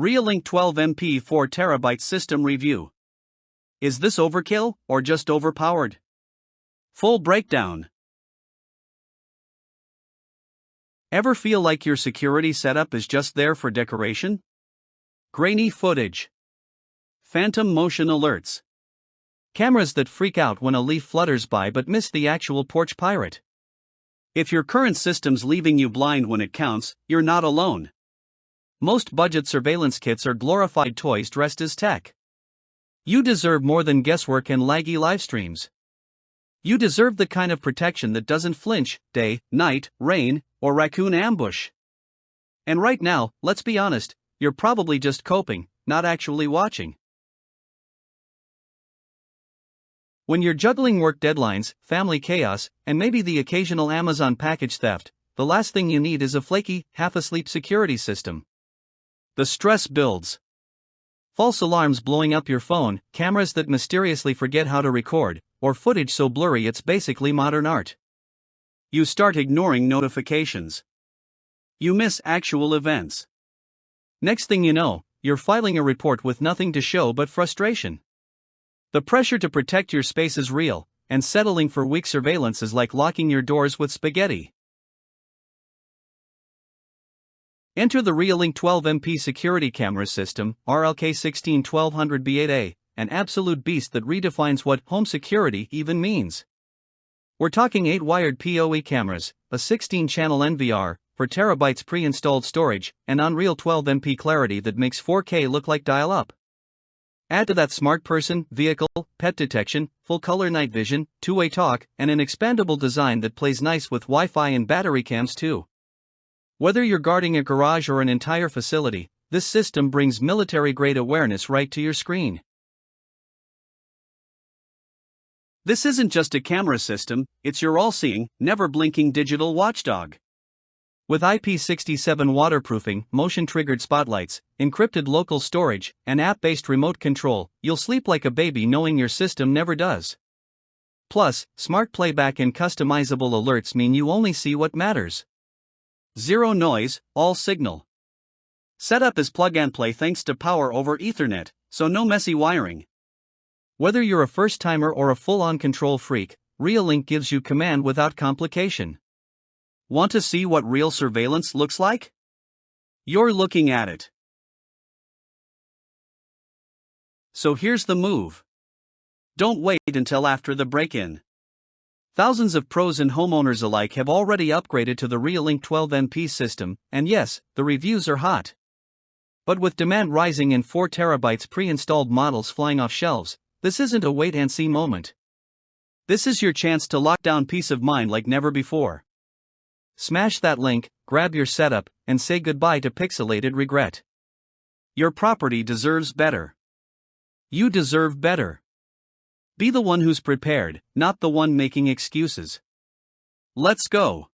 Reolink 12MP 4TB system review. Is this overkill, or just overpowered? Full breakdown. Ever feel like your security setup is just there for decoration? Grainy footage. Phantom motion alerts. Cameras that freak out when a leaf flutters by but miss the actual porch pirate. If your current system's leaving you blind when it counts, you're not alone. Most budget surveillance kits are glorified toys dressed as tech. You deserve more than guesswork and laggy livestreams. You deserve the kind of protection that doesn't flinch, day, night, rain, or raccoon ambush. And right now, let's be honest, you're probably just coping, not actually watching. When you're juggling work deadlines, family chaos, and maybe the occasional Amazon package theft, the last thing you need is a flaky, half-asleep security system. The stress builds. False alarms blowing up your phone, cameras that mysteriously forget how to record, or footage so blurry it's basically modern art. You start ignoring notifications. You miss actual events. Next thing you know, you're filing a report with nothing to show but frustration. The pressure to protect your space is real, and settling for weak surveillance is like locking your doors with spaghetti. Enter the Reolink 12MP Security Camera System RLK16-1200B8-A, an absolute beast that redefines what home security even means. We're talking 8 wired PoE cameras, a 16-channel NVR, 4 terabytes pre-installed storage, and Unreal 12MP clarity that makes 4K look like dial-up. Add to that smart person, vehicle, pet detection, full-color night vision, two-way talk, and an expandable design that plays nice with Wi-Fi and battery cams too. Whether you're guarding a garage or an entire facility, this system brings military-grade awareness right to your screen. This isn't just a camera system, it's your all-seeing, never-blinking digital watchdog. With IP67 waterproofing, motion-triggered spotlights, encrypted local storage, and app-based remote control, you'll sleep like a baby knowing your system never does. Plus, smart playback and customizable alerts mean you only see what matters. Zero noise, all signal. Setup is plug-and-play thanks to power over Ethernet, so no messy wiring. Whether you're a first-timer or a full-on control freak, Reolink gives you command without complication. Want to see what real surveillance looks like? You're looking at it. So here's the move. Don't wait until after the break-in. Thousands of pros and homeowners alike have already upgraded to the Reolink 12MP system, and yes, the reviews are hot. But with demand rising and 4 terabytes pre-installed models flying off shelves, this isn't a wait-and-see moment. This is your chance to lock down peace of mind like never before. Smash that link, grab your setup, and say goodbye to pixelated regret. Your property deserves better. You deserve better. Be the one who's prepared, not the one making excuses. Let's go.